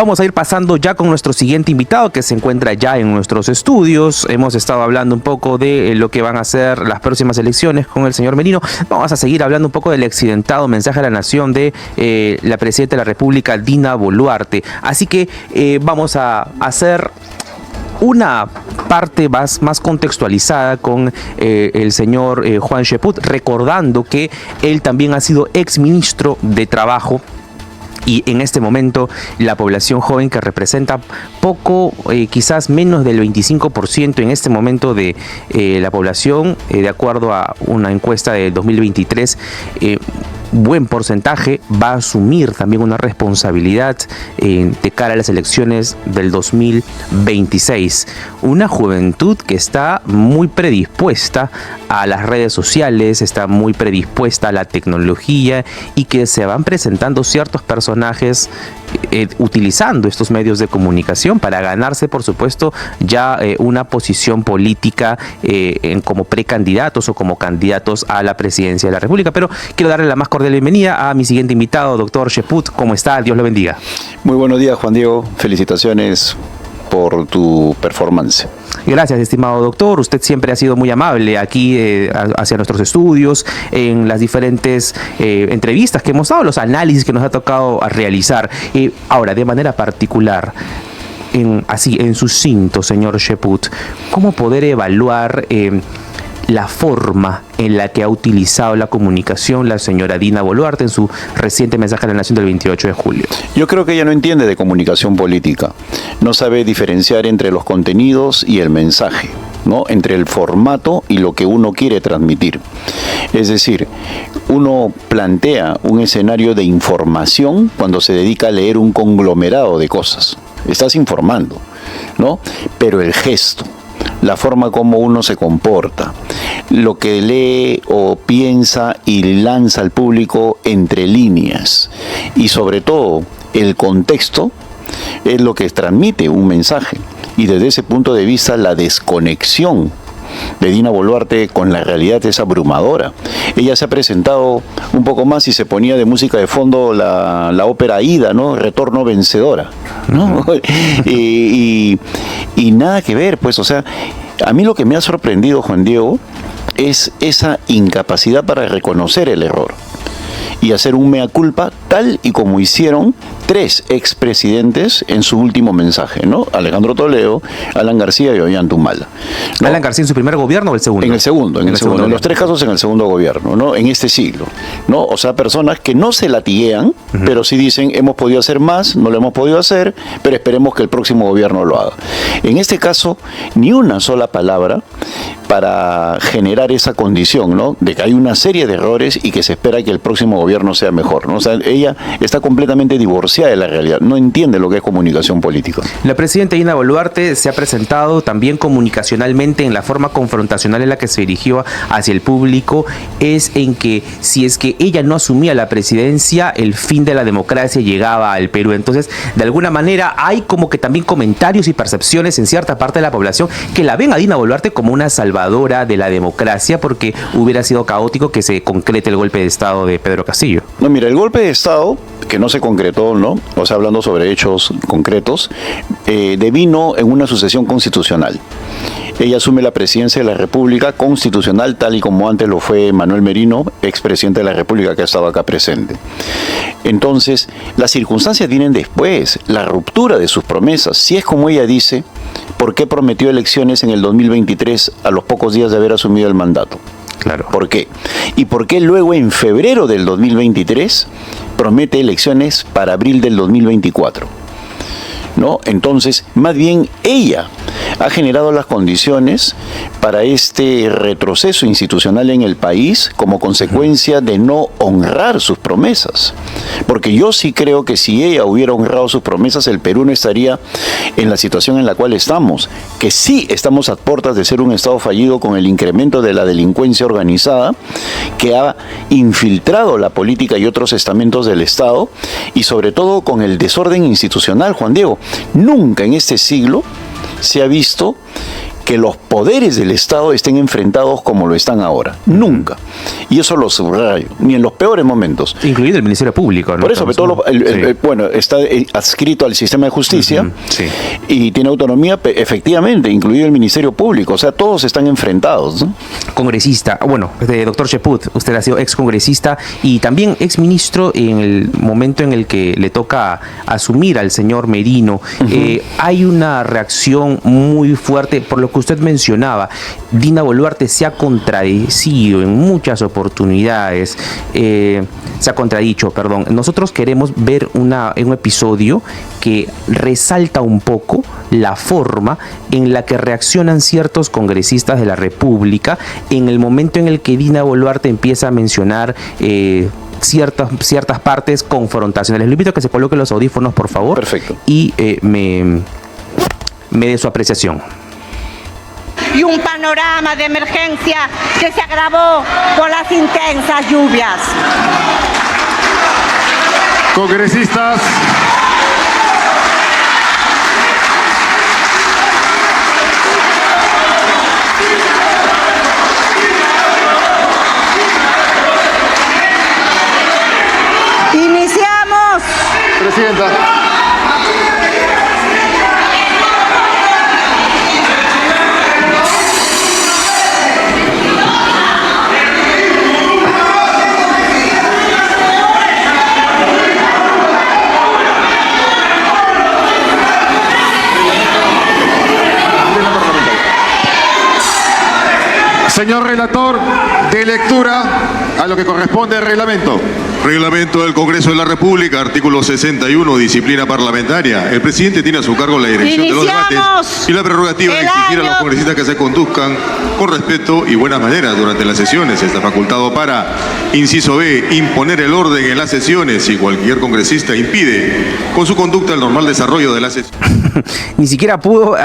Vamos a ir pasando ya con nuestro siguiente invitado que se encuentra ya en nuestros estudios. Hemos estado hablando un poco de lo que van a ser las próximas elecciones con el señor Merino. Vamos a seguir hablando un poco del accidentado mensaje a la nación de la presidenta de la República, Dina Boluarte. Así que vamos a hacer una parte más contextualizada con el señor Juan Cheput, recordando que él también ha sido exministro de Trabajo. Y en este momento la población joven, que representa poco, quizás menos del 25% en este momento de la población, de acuerdo a una encuesta de 2023, buen porcentaje va a asumir también una responsabilidad de cara a las elecciones del 2026. Una juventud que está muy predispuesta a las redes sociales, está muy predispuesta a la tecnología y que se van presentando ciertos personajes utilizando estos medios de comunicación para ganarse, por supuesto, ya una posición política como precandidatos o como candidatos a la presidencia de la República. Pero quiero darle la más cordial bienvenida a mi siguiente invitado, doctor Cheput. ¿Cómo está? Dios lo bendiga. Muy buenos días, Juan Diego. Felicitaciones por tu performance. Gracias, estimado doctor. Usted siempre ha sido muy amable aquí hacia nuestros estudios, en las diferentes entrevistas que hemos dado, los análisis que nos ha tocado realizar. Ahora, de manera particular, en sucinto, señor Cheput, ¿cómo poder evaluar la forma en la que ha utilizado la comunicación la señora Dina Boluarte en su reciente mensaje a la Nación del 28 de julio? Yo creo que ella no entiende de comunicación política. No sabe diferenciar entre los contenidos y el mensaje, ¿no? Entre el formato y lo que uno quiere transmitir. Es decir, uno plantea un escenario de información cuando se dedica a leer un conglomerado de cosas. Estás informando, ¿no? Pero el gesto, la forma como uno se comporta, lo que lee o piensa y lanza al público entre líneas, y sobre todo el contexto, es lo que transmite un mensaje. Y desde ese punto de vista, la desconexión de Dina Boluarte con la realidad es abrumadora. Ella se ha presentado un poco más y se ponía de música de fondo la ópera Aida, ¿no? Retorno vencedora, ¿no? y nada que ver, pues, o sea, a mí lo que me ha sorprendido, Juan Diego, es esa incapacidad para reconocer el error y hacer un mea culpa, tal y como hicieron 3 expresidentes en su último mensaje, ¿no? Alejandro Toledo, Alan García y Ollanta-Humala, ¿no? ¿Alan García en su primer gobierno o el segundo? En el segundo. En los 3 casos en el segundo gobierno, ¿no? En este siglo, ¿no? O sea, personas que no se latiguean, pero sí dicen, hemos podido hacer más, no lo hemos podido hacer, pero esperemos que el próximo gobierno lo haga. En este caso, ni una sola palabra para generar esa condición, ¿no? De que hay una serie de errores y que se espera que el próximo gobierno sea mejor, ¿no? O sea, ella está completamente divorciada de la realidad, no entiende lo que es comunicación política. La presidenta Dina Boluarte se ha presentado también comunicacionalmente en la forma confrontacional en la que se dirigió hacia el público, es en que si es que ella no asumía la presidencia, el fin de la democracia llegaba al Perú. Entonces, de alguna manera, hay como que también comentarios y percepciones en cierta parte de la población que la ven a Dina Boluarte como una salvadora de la democracia, porque hubiera sido caótico que se concrete el golpe de Estado de Pedro Castillo. No, mira, el golpe de Estado, que no se concretó, ¿no? O sea, hablando sobre hechos concretos, devino en una sucesión constitucional. Ella asume la presidencia de la República constitucional, tal y como antes lo fue Manuel Merino, expresidente de la República, que ha estado acá presente. Entonces, las circunstancias vienen después, la ruptura de sus promesas. Si es como ella dice, ¿por qué prometió elecciones en el 2023 a los pocos días de haber asumido el mandato? Claro. ¿Por qué? ¿Y por qué luego en febrero del 2023 promete elecciones para abril del 2024? ¿No? Entonces, más bien ella ha generado las condiciones para este retroceso institucional en el país como consecuencia de no honrar sus promesas. Porque yo sí creo que si ella hubiera honrado sus promesas, el Perú no estaría en la situación en la cual estamos, que sí estamos a puertas de ser un Estado fallido con el incremento de la delincuencia organizada que ha infiltrado la política y otros estamentos del Estado, y sobre todo con el desorden institucional, Juan Diego. Nunca en este siglo se ha visto que los poderes del Estado estén enfrentados como lo están ahora. Nunca. Y eso lo subrayo, ni en los peores momentos. Incluido el Ministerio Público, ¿no? Por eso, bueno, está adscrito al sistema de justicia sí. y tiene autonomía, efectivamente, incluido el Ministerio Público. O sea, todos están enfrentados, ¿no? Congresista, bueno, doctor Cheput, usted ha sido ex congresista y también ex ministro en el momento en el que le toca asumir al señor Merino. Hay una reacción muy fuerte por lo que usted mencionaba. Dina Boluarte se ha contradecido en muchas oportunidades, se ha contradicho, perdón. Nosotros queremos ver un episodio que resalta un poco la forma en la que reaccionan ciertos congresistas de la República en el momento en el que Dina Boluarte empieza a mencionar ciertas partes confrontacionales. Le invito a que se coloque los audífonos, por favor. Perfecto. Y me dé su apreciación. Y un panorama de emergencia que se agravó por las intensas lluvias. Congresistas, Iniciamos. Presidenta. Señor relator, de lectura a lo que corresponde al reglamento. Reglamento del Congreso de la República, artículo 61, disciplina parlamentaria. El presidente tiene a su cargo la dirección de los debates y la prerrogativa de exigir a los congresistas que se conduzcan con respeto y buenas maneras durante las sesiones. Está facultado para, inciso B, imponer el orden en las sesiones si cualquier congresista impide con su conducta el normal desarrollo de la sesión. Ni siquiera pudo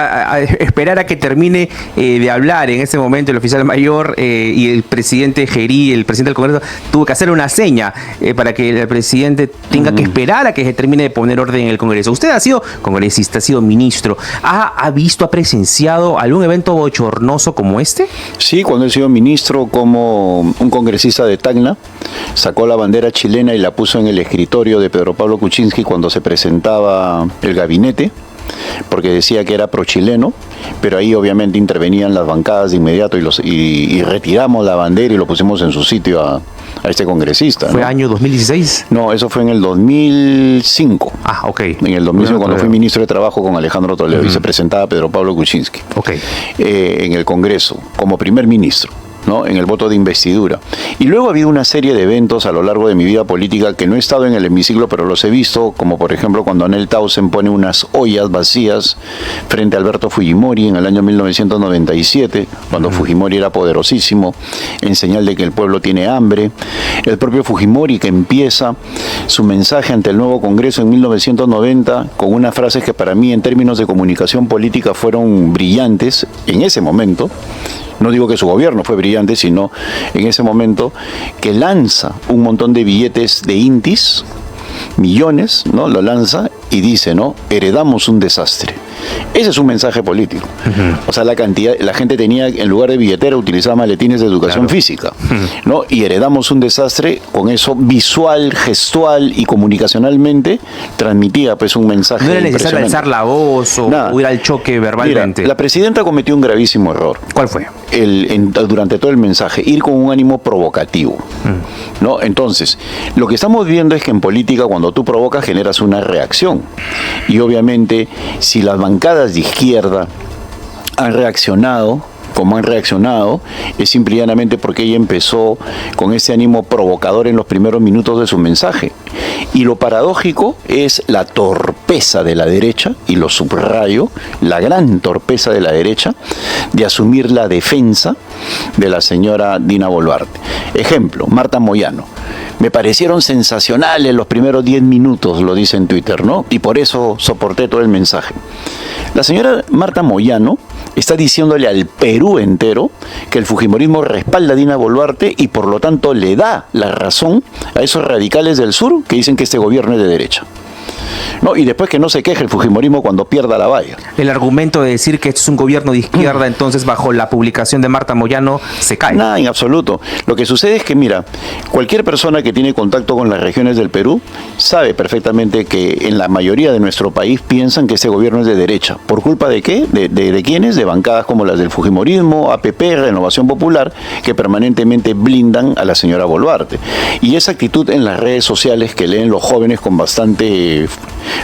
esperar a que termine de hablar en ese momento el oficial mayor y el presidente Gerí, el presidente del Congreso, tuvo que hacer una seña para que el presidente tenga que esperar a que se termine de poner orden en el Congreso. Usted ha sido congresista, ha sido ministro. ¿Ha visto, ha presenciado algún evento bochornoso como este? Sí, cuando he sido ministro, como un congresista de Tacna sacó la bandera chilena y la puso en el escritorio de Pedro Pablo Kuczynski cuando se presentaba el gabinete, porque decía que era pro-chileno, pero ahí obviamente intervenían las bancadas de inmediato y retiramos la bandera y lo pusimos en su sitio a este congresista. ¿Fue ¿no? año 2016? No, eso fue en el 2005. Ah, ok. En el 2005, cuando fui ministro de Trabajo con Alejandro Toledo y se presentaba Pedro Pablo Kuczynski en el Congreso como primer ministro, ¿no? En el voto de investidura. Y luego ha habido una serie de eventos a lo largo de mi vida política que no he estado en el hemiciclo, pero los he visto, como por ejemplo cuando Anel Tausen pone unas ollas vacías frente a Alberto Fujimori en el año 1997, cuando Fujimori era poderosísimo, en señal de que el pueblo tiene hambre. El propio Fujimori que empieza su mensaje ante el nuevo Congreso en 1990 con unas frases que para mí en términos de comunicación política fueron brillantes en ese momento. No digo que su gobierno fue brillante, sino en ese momento que lanza un montón de billetes de Intis, millones, ¿no? Lo lanza y dice, ¿no? Heredamos un desastre. Ese es un mensaje político. O sea, la gente tenía, en lugar de billetera, utilizaba maletines de educación física, ¿no? Y heredamos un desastre, con eso visual, gestual y comunicacionalmente transmitía pues un mensaje. No era necesario alzar la voz o ir al choque verbalmente. Mira, la presidenta cometió un gravísimo error. ¿Cuál fue? Durante todo el mensaje, ir con un ánimo provocativo, ¿no? Entonces, lo que estamos viendo es que en política, cuando tú provocas, generas una reacción. Y obviamente, si las bancadas de izquierda han reaccionado como han reaccionado, es simple y llanamente porque ella empezó con ese ánimo provocador en los primeros minutos de su mensaje. Y lo paradójico es la torpeza de la derecha, y lo subrayo, la gran torpeza de la derecha, de asumir la defensa de la señora Dina Boluarte. Ejemplo, Marta Moyano. Me parecieron sensacionales los primeros 10 minutos, lo dice en Twitter, ¿no? Y por eso soporté todo el mensaje. La señora Marta Moyano está diciéndole al Perú entero que el fujimorismo respalda a Dina Boluarte y por lo tanto le da la razón a esos radicales del sur que dicen que este gobierno es de derecha. ¿no? Y después que no se queje el fujimorismo cuando pierda la valla. El argumento de decir que esto es un gobierno de izquierda, entonces bajo la publicación de Marta Moyano se cae. Nada, en absoluto. Lo que sucede es que, mira, cualquier persona que tiene contacto con las regiones del Perú sabe perfectamente que en la mayoría de nuestro país piensan que ese gobierno es de derecha. ¿Por culpa de qué? ¿De quiénes? De bancadas como las del fujimorismo, APP, Renovación Popular, que permanentemente blindan a la señora Boluarte. Y esa actitud en las redes sociales que leen los jóvenes con bastante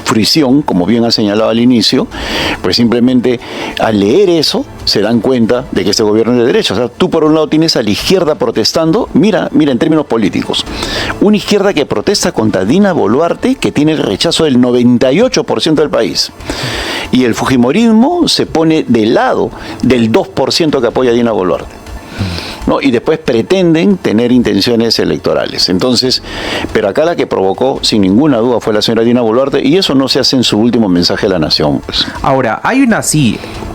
fruición, como bien ha señalado al inicio, pues simplemente al leer eso se dan cuenta de que este gobierno es de derecha. O sea, tú por un lado tienes a la izquierda protestando, mira en términos políticos, una izquierda que protesta contra Dina Boluarte, que tiene el rechazo del 98% del país. Y el fujimorismo se pone del lado del 2% que apoya a Dina Boluarte, ¿no? Y después pretenden tener intenciones electorales. Entonces, pero acá la que provocó sin ninguna duda fue la señora Dina Boluarte, y eso no se hace en su último mensaje a la nación, pues. Ahora, hay una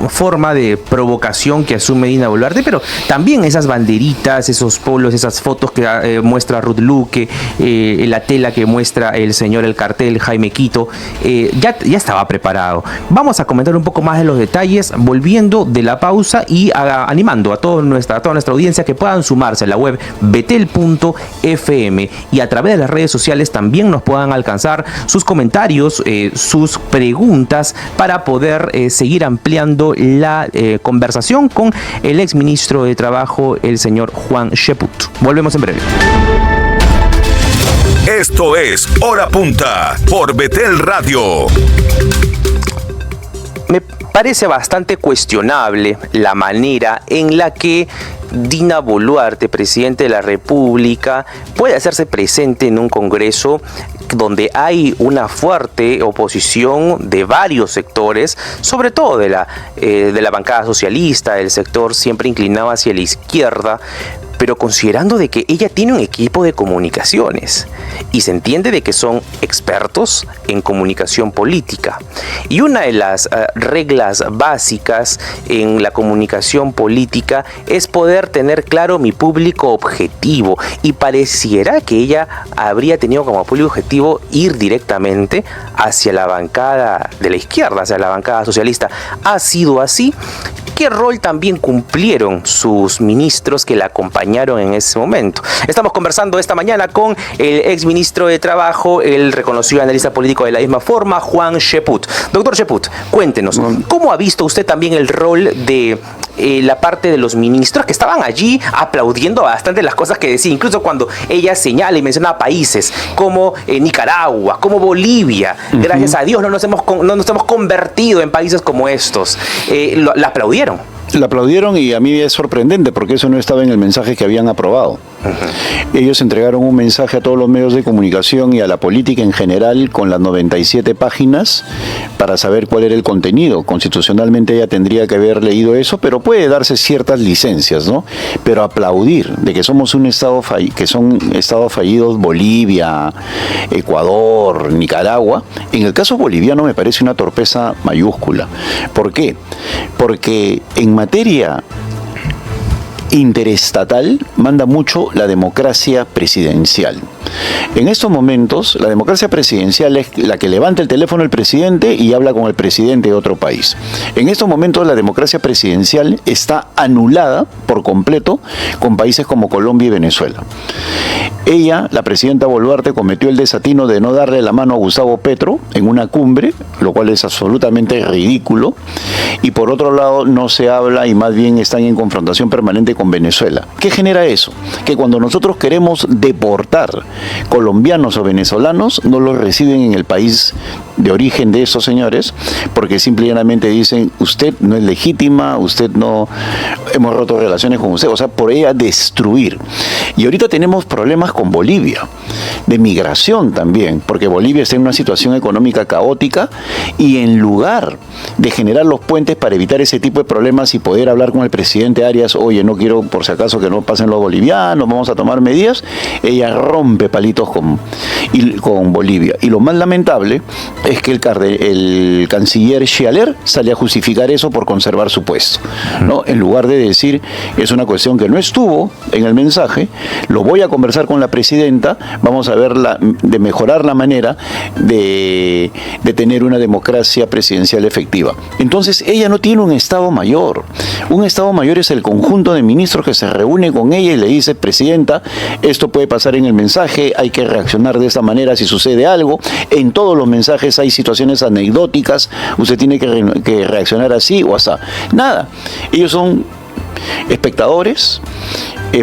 forma de provocación que asume Dina Boluarte, pero también esas banderitas, esos polos, esas fotos que muestra Ruth Luque, la tela que muestra el señor El Cartel, Jaime Quito, ya estaba preparado. Vamos a comentar un poco más de los detalles, volviendo de la pausa y animando a toda nuestra audiencia que puedan sumarse a la web betel.fm, y a través de las redes sociales también nos puedan alcanzar sus comentarios, sus preguntas, para poder seguir ampliando la conversación con el exministro de Trabajo, el señor Juan Cheput. Volvemos en breve. Esto es Hora Punta por Betel Radio. Me parece bastante cuestionable la manera en la que Dina Boluarte, presidente de la República, puede hacerse presente en un Congreso donde hay una fuerte oposición de varios sectores, sobre todo de la bancada socialista, del sector siempre inclinado hacia la izquierda, pero considerando de que ella tiene un equipo de comunicaciones y se entiende de que son expertos en comunicación política. Y una de las reglas básicas en la comunicación política es poder tener claro mi público objetivo, y pareciera que ella habría tenido como público objetivo ir directamente hacia la bancada de la izquierda, hacia la bancada socialista. ¿Ha sido así? ¿Qué rol también cumplieron sus ministros que la acompañaron en ese momento? Estamos conversando esta mañana con el exministro de Trabajo, el reconocido analista político de la misma forma, Juan Cheput. Doctor Cheput, cuéntenos, ¿cómo ha visto usted también el rol de la parte de los ministros que estaban allí aplaudiendo bastante las cosas que decía, incluso cuando ella señala y menciona países como Nicaragua, como Bolivia? Gracias a Dios no nos hemos convertido en países como estos. La aplaudieron. La aplaudieron, y a mí es sorprendente porque eso no estaba en el mensaje que habían aprobado. Ellos entregaron un mensaje a todos los medios de comunicación y a la política en general con las 97 páginas para saber cuál era el contenido. Constitucionalmente ella tendría que haber leído eso, pero puede darse ciertas licencias, ¿no? Pero aplaudir de que somos un estado que son estados fallidos Bolivia, Ecuador, Nicaragua, en el caso boliviano me parece una torpeza mayúscula. ¿Por qué? Porque en materia interestatal manda mucho la democracia presidencial. En estos momentos, la democracia presidencial es la que levanta el teléfono el presidente y habla con el presidente de otro país. En estos momentos, la democracia presidencial está anulada por completo con países como Colombia y Venezuela. Ella, la presidenta Boluarte, cometió el desatino de no darle la mano a Gustavo Petro en una cumbre, lo cual es absolutamente ridículo, y por otro lado no se habla y más bien están en confrontación permanente con Venezuela. ¿Qué genera eso? Que cuando nosotros queremos deportar colombianos o venezolanos, no los reciben en el país de origen de esos señores, porque simplemente dicen, usted no es legítima, usted no, hemos roto relaciones con usted, o sea, por ella destruir. Y ahorita tenemos problemas con Bolivia, de migración también, porque Bolivia está en una situación económica caótica, y en lugar de generar los puentes para evitar ese tipo de problemas y poder hablar con el presidente Arias, oye, no quiero por si acaso que no pasen los bolivianos, vamos a tomar medidas, ella rompe palitos con Bolivia. Y lo más lamentable, es que el canciller Schialer sale a justificar eso por conservar su puesto, ¿no? En lugar de decir, es una cuestión que no estuvo en el mensaje, lo voy a conversar con la presidenta, vamos a ver de mejorar la manera de tener una democracia presidencial efectiva. Entonces, ella no tiene un Estado Mayor. Un Estado Mayor es el conjunto de ministros que se reúne con ella y le dice, presidenta, esto puede pasar en el mensaje, hay que reaccionar de esta manera si sucede algo. En todos los mensajes hay situaciones anecdóticas, usted tiene que reaccionar así o así. Nada, ellos son espectadores,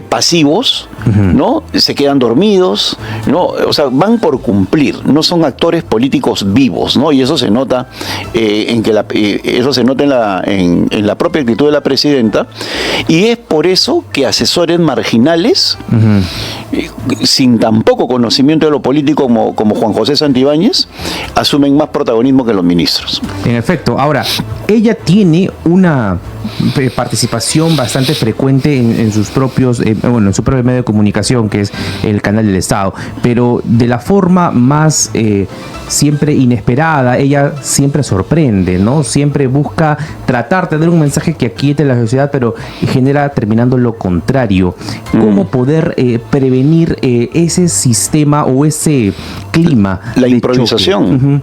pasivos, ¿no? Se quedan dormidos, ¿no? O sea, van por cumplir, no son actores políticos vivos, ¿no? Y eso se nota en la propia actitud de la presidenta, y es por eso que asesores marginales, sin tan poco conocimiento de lo político como Juan José Santibáñez, asumen más protagonismo que los ministros. En efecto. Ahora, ella tiene una participación bastante frecuente en sus propios, en su propio medio de comunicación, que es el Canal del Estado, pero de la forma más siempre inesperada. Ella siempre sorprende, ¿no? Siempre busca tratar de dar un mensaje que aquiete la sociedad, pero genera terminando lo contrario. ¿Cómo poder prevenir ese sistema o ese clima? La improvisación.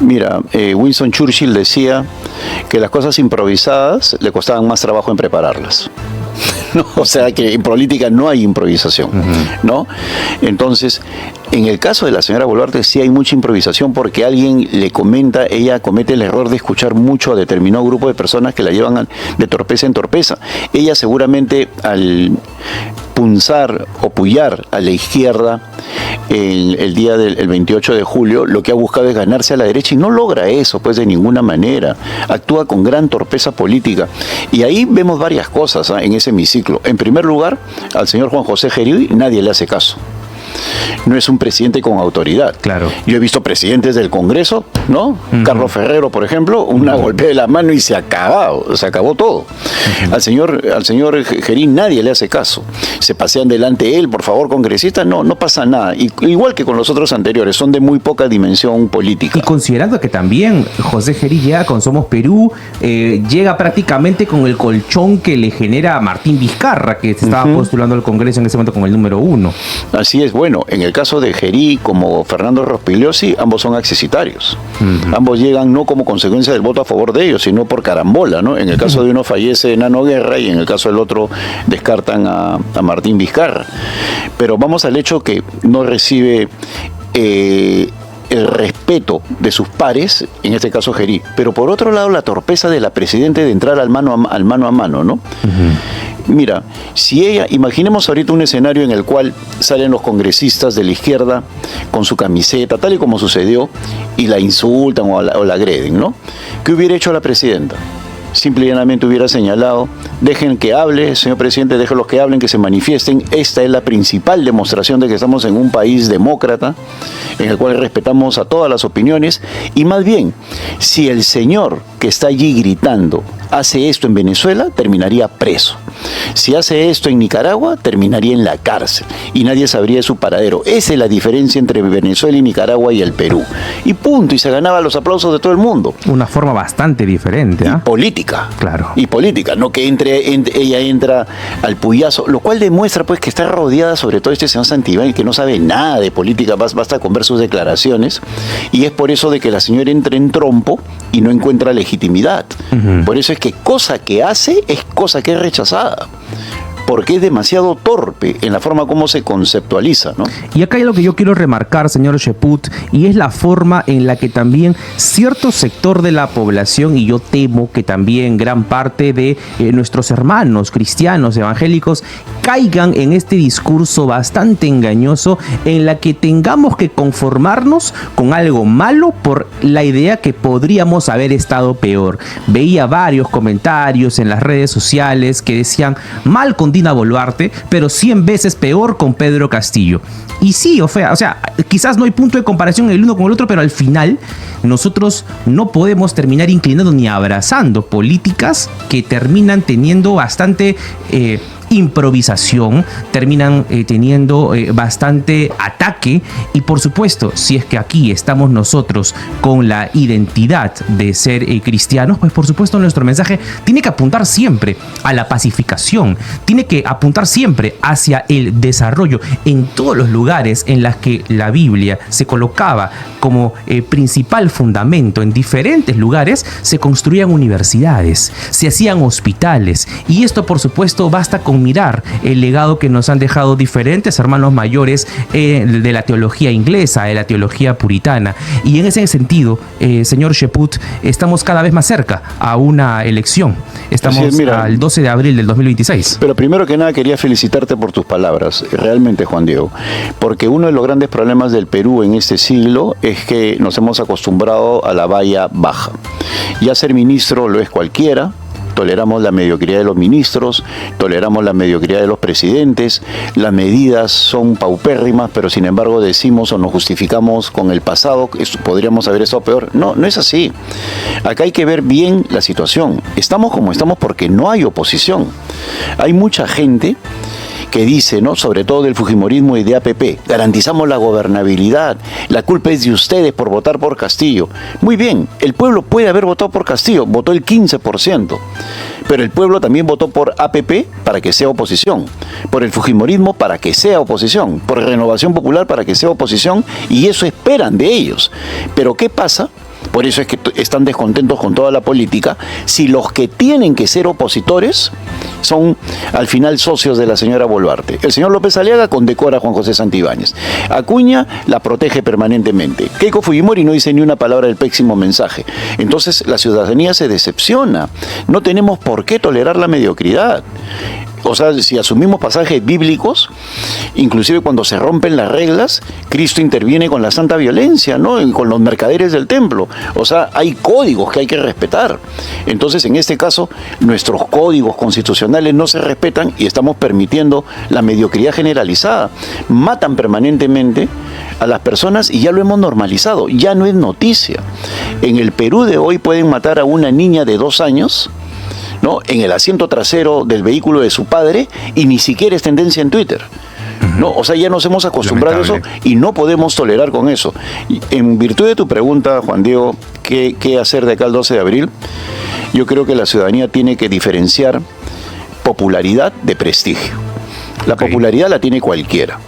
Mira, Winston Churchill decía que las cosas improvisadas le costaban más trabajo en prepararlas. ¿No? O sea que en política no hay improvisación, ¿no? Entonces, en el caso de la señora Boluarte sí hay mucha improvisación, porque alguien le comenta, ella comete el error de escuchar mucho a determinado grupo de personas que la llevan de torpeza en torpeza. Ella seguramente, al punzar o puyar a la izquierda en el día del 28 de julio, lo que ha buscado es ganarse a la derecha, y no logra eso, pues, de ninguna manera. Actúa con gran torpeza política. Y ahí vemos varias cosas en ese hemiciclo. En primer lugar, al señor Juan José Gerí nadie le hace caso. No es un presidente con autoridad. Claro. Yo he visto presidentes del Congreso, ¿no? Carlos Ferrero, por ejemplo, una golpe de la mano y se acabó todo. Al señor Gerí nadie le hace caso. Se pasean delante de él, por favor, congresista, no pasa nada. Igual que con los otros anteriores, son de muy poca dimensión política. Y considerando que también José Gerí llega con Somos Perú, llega prácticamente con el colchón que le genera a Martín Vizcarra, que se estaba postulando al Congreso en ese momento como el número 1. Así es. Bueno, en el caso de Gerí como Fernando Rospigliosi, ambos son accesitarios. Ambos llegan no como consecuencia del voto a favor de ellos, sino por carambola, ¿no? En el caso de uno fallece Nano Guerra y en el caso del otro descartan a Martín Vizcarra. Pero vamos al hecho que no recibe el respeto de sus pares, en este caso Gerí. Pero por otro lado, la torpeza de la presidenta de entrar al mano a mano, ¿no? Mira, si ella, imaginemos ahorita un escenario en el cual salen los congresistas de la izquierda con su camiseta, tal y como sucedió, y la insultan o la agreden, ¿no? ¿Qué hubiera hecho la presidenta? Simple y llanamente hubiera señalado, dejen que hable, señor presidente, déjenlos que hablen, que se manifiesten. Esta es la principal demostración de que estamos en un país demócrata, en el cual respetamos a todas las opiniones, y más bien, si el señor que está allí gritando hace esto en Venezuela, terminaría preso. Si hace esto en Nicaragua, terminaría en la cárcel y nadie sabría de su paradero. Esa es la diferencia entre Venezuela y Nicaragua y el Perú. Y punto, y se ganaba los aplausos de todo el mundo. Una forma bastante diferente, ¿eh? Y política. Claro. Y política, no que ella entra al puyazo, lo cual demuestra pues que está rodeada sobre todo este señor Santibáñez, que no sabe nada de política, basta con ver sus declaraciones, y es por eso de que la señora entra en trompo y no encuentra legitimidad. Por eso es que cosa que hace es cosa que es rechazada, porque es demasiado torpe en la forma como se conceptualiza, ¿no? Y acá hay lo que yo quiero remarcar, señor Cheput, y es la forma en la que también cierto sector de la población, y yo temo que también gran parte de nuestros hermanos cristianos evangélicos, caigan en este discurso bastante engañoso en la que tengamos que conformarnos con algo malo por la idea que podríamos haber estado peor. Veía varios comentarios en las redes sociales que decían, mal con Dina Boluarte, pero 100 veces peor con Pedro Castillo. Y sí, o sea, quizás no hay punto de comparación el uno con el otro, pero al final nosotros no podemos terminar inclinando ni abrazando políticas que terminan teniendo bastante improvisación, terminan teniendo bastante ataque. Y por supuesto, si es que aquí estamos nosotros con la identidad de ser cristianos, pues por supuesto nuestro mensaje tiene que apuntar siempre a la pacificación, tiene que apuntar siempre hacia el desarrollo. En todos los lugares en los que la Biblia se colocaba como principal fundamento, en diferentes lugares se construían universidades, se hacían hospitales, y esto por supuesto basta con mirar el legado que nos han dejado diferentes hermanos mayores de la teología inglesa, de la teología puritana. Y en ese sentido, señor Cheput, estamos cada vez más cerca a una elección. Estamos al 12 de abril del 2026. Pero primero que nada quería felicitarte por tus palabras, realmente, Juan Diego, porque uno de los grandes problemas del Perú en este siglo es que nos hemos acostumbrado a la valla baja. Ya ser ministro lo es cualquiera. Toleramos la mediocridad de los ministros, toleramos la mediocridad de los presidentes, las medidas son paupérrimas, pero sin embargo decimos o nos justificamos con el pasado, podríamos haber estado peor. No, no es así. Acá hay que ver bien la situación. Estamos como estamos porque no hay oposición. Hay mucha gente que dice, ¿no?, sobre todo del fujimorismo y de APP, garantizamos la gobernabilidad, la culpa es de ustedes por votar por Castillo. Muy bien, el pueblo puede haber votado por Castillo, votó el 15%, pero el pueblo también votó por APP para que sea oposición, por el fujimorismo para que sea oposición, por Renovación Popular para que sea oposición, y eso esperan de ellos. Pero ¿qué pasa? Por eso es que están descontentos con toda la política, si los que tienen que ser opositores son al final socios de la señora Boluarte. El señor López Aliaga condecora a Juan José Santibáñez. Acuña la protege permanentemente. Keiko Fujimori no dice ni una palabra del pésimo mensaje. Entonces la ciudadanía se decepciona. No tenemos por qué tolerar la mediocridad. O sea, si asumimos pasajes bíblicos, inclusive cuando se rompen las reglas, Cristo interviene con la santa violencia, ¿no?, con los mercaderes del templo. O sea, hay códigos que hay que respetar. Entonces, en este caso, nuestros códigos constitucionales no se respetan y estamos permitiendo la mediocridad generalizada. Matan permanentemente a las personas y ya lo hemos normalizado, ya no es noticia. En el Perú de hoy pueden matar a una niña de 2 años, ¿no?, en el asiento trasero del vehículo de su padre, y ni siquiera es tendencia en Twitter. ¿No? O sea, ya nos hemos acostumbrado a eso y no podemos tolerar con eso. Y en virtud de tu pregunta, Juan Diego, ¿qué hacer de acá al 12 de abril? Yo creo que la ciudadanía tiene que diferenciar popularidad de prestigio. La popularidad la tiene cualquiera.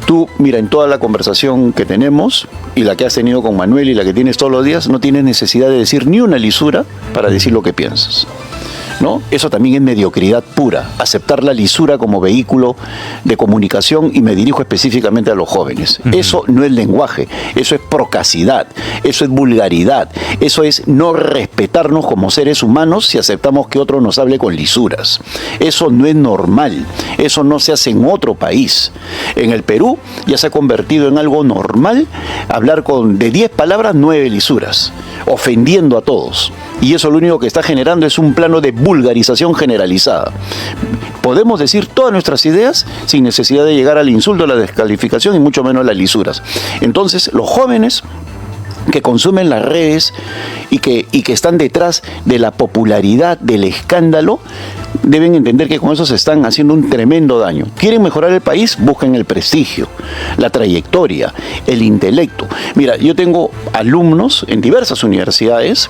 Tú, mira, en toda la conversación que tenemos, y la que has tenido con Manuel y la que tienes todos los días, no tienes necesidad de decir ni una lisura para decir lo que piensas, ¿no? Eso también es mediocridad pura, aceptar la lisura como vehículo de comunicación, y me dirijo específicamente a los jóvenes. Eso no es lenguaje, eso es procacidad, eso es vulgaridad, eso es no respetarnos como seres humanos si aceptamos que otro nos hable con lisuras. Eso no es normal, eso no se hace en otro país. En el Perú ya se ha convertido en algo normal hablar de 10 palabras, 9 lisuras, ofendiendo a todos. Y eso lo único que está generando es un plano de vulgarización generalizada. Podemos decir todas nuestras ideas sin necesidad de llegar al insulto, a la descalificación y mucho menos a las lisuras. Entonces, los jóvenes que consumen las redes y que están detrás de la popularidad, del escándalo, deben entender que con eso se están haciendo un tremendo daño. ¿Quieren mejorar el país? Busquen el prestigio, la trayectoria, el intelecto. Mira, yo tengo alumnos en diversas universidades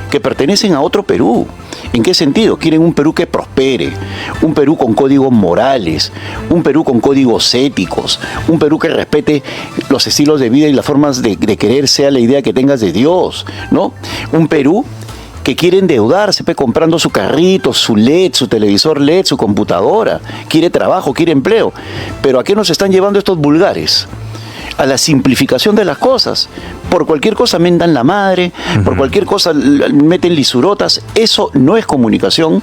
que pertenecen a otro Perú. ¿En qué sentido? Quieren un Perú que prospere, un Perú con códigos morales, un Perú con códigos éticos, un Perú que respete los estilos de vida y las formas de querer, sea la idea que tengas de Dios, ¿no? Un Perú que quiere endeudarse, comprando su carrito, su LED, su televisor LED, su computadora, quiere trabajo, quiere empleo. Pero ¿a qué nos están llevando estos vulgares? A la simplificación de las cosas. Por cualquier cosa mentan la madre, por cualquier cosa meten lisurotas. Eso no es comunicación,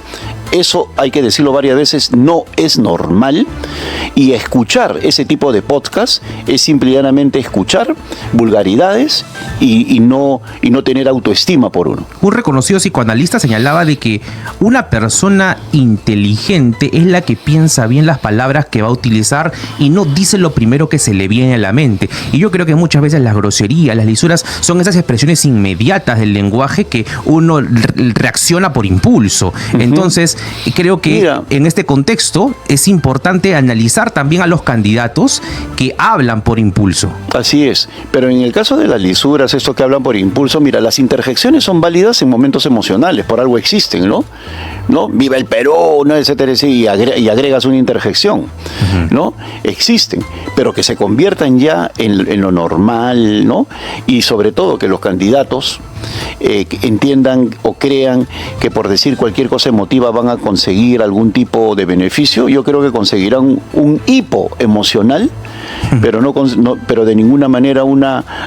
eso hay que decirlo varias veces, no es normal. Y escuchar ese tipo de podcast es simplemente escuchar vulgaridades y no tener autoestima por uno. Un reconocido psicoanalista señalaba de que una persona inteligente es la que piensa bien las palabras que va a utilizar y no dice lo primero que se le viene a la mente. Y yo creo que muchas veces las groserías, las lisuras son esas expresiones inmediatas del lenguaje que uno reacciona por impulso. Entonces, Y creo que en este contexto es importante analizar también a los candidatos que hablan por impulso. Así es, pero en el caso de las lisuras, esto que hablan por impulso, mira, las interjecciones son válidas en momentos emocionales, por algo existen, ¿no? Viva el Perú, ¿no? Etcétera, y agregas una interjección, ¿no? Existen, pero que se conviertan ya en lo normal, ¿no? Y sobre todo que los candidatos entiendan o crean que por decir cualquier cosa emotiva van a conseguir algún tipo de beneficio. Yo creo que conseguirán un hipo emocional, pero de ninguna manera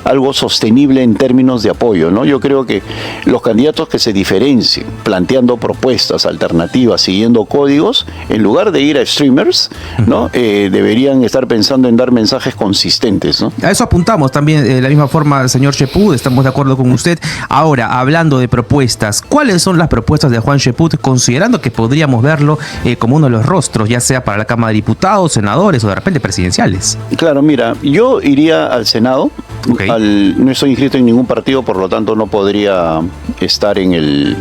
algo sostenible en términos de apoyo, ¿no? Yo creo que los candidatos que se diferencien planteando propuestas alternativas, siguiendo códigos, en lugar de ir a streamers, ¿no? Deberían estar pensando en dar mensajes consistentes, ¿no? A eso apuntamos también de la misma forma, señor Cheput, estamos de acuerdo con usted. Ahora, hablando de propuestas, ¿cuáles son las propuestas de Juan Cheput, considerando que podríamos verlo como uno de los rostros, ya sea para la Cámara de Diputados, senadores o de repente presidenciales? Claro, mira, yo iría al Senado. No estoy inscrito en ningún partido, por lo tanto no podría estar en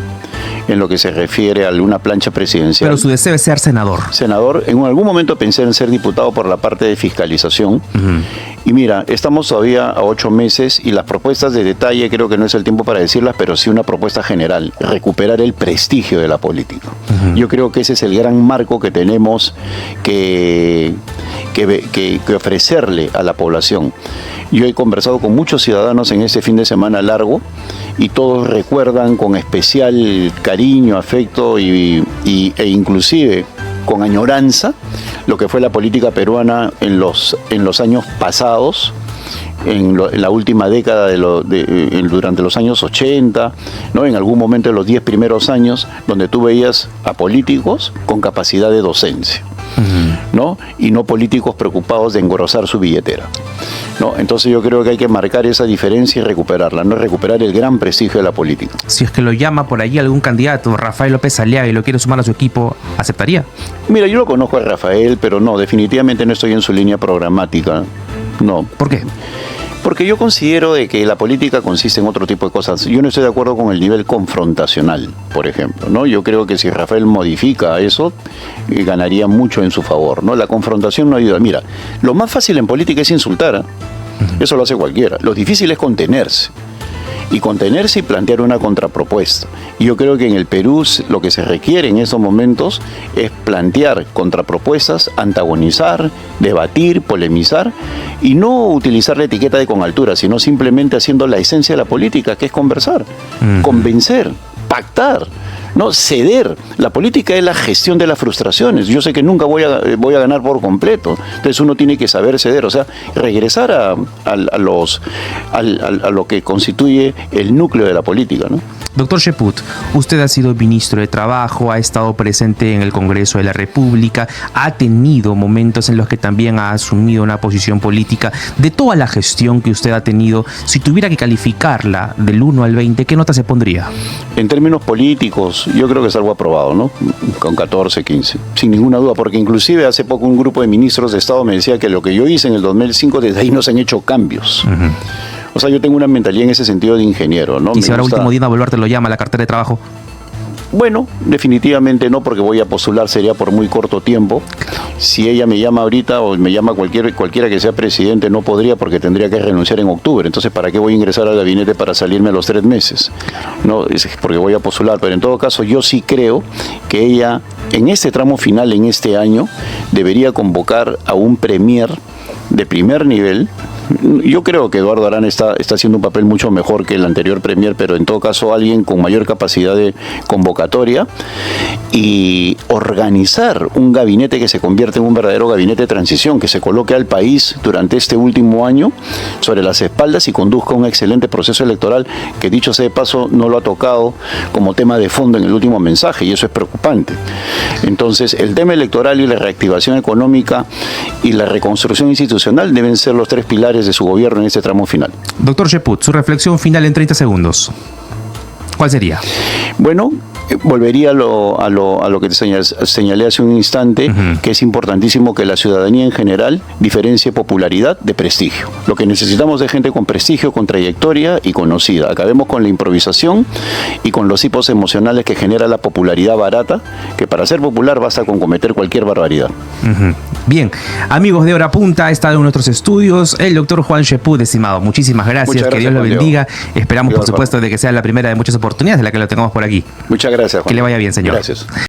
lo que se refiere a alguna plancha presidencial. Pero su deseo es ser senador. Senador, en algún momento pensé en ser diputado por la parte de fiscalización. Y mira, estamos todavía a 8 meses y las propuestas de detalle creo que no es el tiempo para decirlas, pero sí una propuesta general, recuperar el prestigio de la política. Yo creo que ese es el gran marco que tenemos que ofrecerle a la población. Yo he conversado con muchos ciudadanos en este fin de semana largo y todos recuerdan con especial cariño, afecto e inclusive con añoranza lo que fue la política peruana en los años pasados, en la última década durante los años 80, ¿no? En algún momento de los 10 primeros años, donde tú veías a políticos con capacidad de docencia, ¿no? Y no políticos preocupados de engrosar su billetera, ¿no? Entonces yo creo que hay que marcar esa diferencia y recuperarla, no recuperar el gran prestigio de la política. Si es que lo llama por allí algún candidato, Rafael López Aliaga, y lo quiere sumar a su equipo, ¿aceptaría? Mira, yo lo conozco a Rafael, pero no, definitivamente no estoy en su línea programática, no. ¿Por qué? Porque yo considero de que la política consiste en otro tipo de cosas. Yo no estoy de acuerdo con el nivel confrontacional, por ejemplo, ¿no? Yo creo que si Rafael modifica eso, ganaría mucho en su favor, ¿no? La confrontación no ayuda. Mira, lo más fácil en política es insultar, ¿eh? Eso lo hace cualquiera. Lo difícil es contenerse. Y plantear una contrapropuesta. Y yo creo que en el Perú lo que se requiere en estos momentos es plantear contrapropuestas, antagonizar, debatir, polemizar y no utilizar la etiqueta de con altura, sino simplemente haciendo la esencia de la política, que es conversar, convencer, pactar, no ceder. La política es la gestión de las frustraciones. Yo sé que nunca voy a ganar por completo, entonces uno tiene que saber ceder, o sea, regresar a lo que constituye el núcleo de la política, ¿no? Doctor Cheput, usted ha sido ministro de Trabajo, ha estado presente en el Congreso de la República, ha tenido momentos en los que también ha asumido una posición política. De toda la gestión que usted ha tenido, si tuviera que calificarla del 1 al 20, ¿qué nota se pondría? En términos políticos, yo creo que es algo aprobado, ¿no? Con 14, 15, sin ninguna duda, porque inclusive hace poco un grupo de ministros de Estado me decía que lo que yo hice en el 2005, desde ahí no se han hecho cambios. O sea, yo tengo una mentalidad en ese sentido de ingeniero, ¿no? ¿Y si ahora último Dina Boluarte lo llama a la cartera de trabajo? Bueno, definitivamente no, porque voy a postular, sería por muy corto tiempo. Si ella me llama ahorita o me llama cualquiera que sea presidente, no podría, porque tendría que renunciar en octubre. Entonces, ¿para qué voy a ingresar al gabinete para salirme a los 3 meses? No, es porque voy a postular, pero en todo caso yo sí creo que ella, en este tramo final, en este año, debería convocar a un premier de primer nivel. Yo creo que Eduardo Arana está haciendo un papel mucho mejor que el anterior premier, pero en todo caso alguien con mayor capacidad de convocatoria, y organizar un gabinete que se convierta en un verdadero gabinete de transición, que se coloque al país durante este último año sobre las espaldas y conduzca un excelente proceso electoral, que dicho sea de paso no lo ha tocado como tema de fondo en el último mensaje, y eso es preocupante. Entonces, el tema electoral y la reactivación económica y la reconstrucción institucional deben ser los 3 pilares de su gobierno en este tramo final. Doctor Cheput, su reflexión final en 30 segundos. ¿Cuál sería? Bueno, volvería a lo que te señalé hace un instante, que es importantísimo que la ciudadanía en general diferencie popularidad de prestigio. Lo que necesitamos es gente con prestigio, con trayectoria y conocida. Acabemos con la improvisación y con los hipos emocionales que genera la popularidad barata, que para ser popular basta con cometer cualquier barbaridad. Bien, amigos de Hora Punta, ha estado en nuestros estudios el doctor Juan Cheput, estimado. Muchísimas gracias, que Dios lo bendiga. Esperamos, por supuesto, de que sea la primera de muchas oportunidades de la que lo tengamos por aquí. Muchas gracias, Juan. Que le vaya bien, señor. Gracias.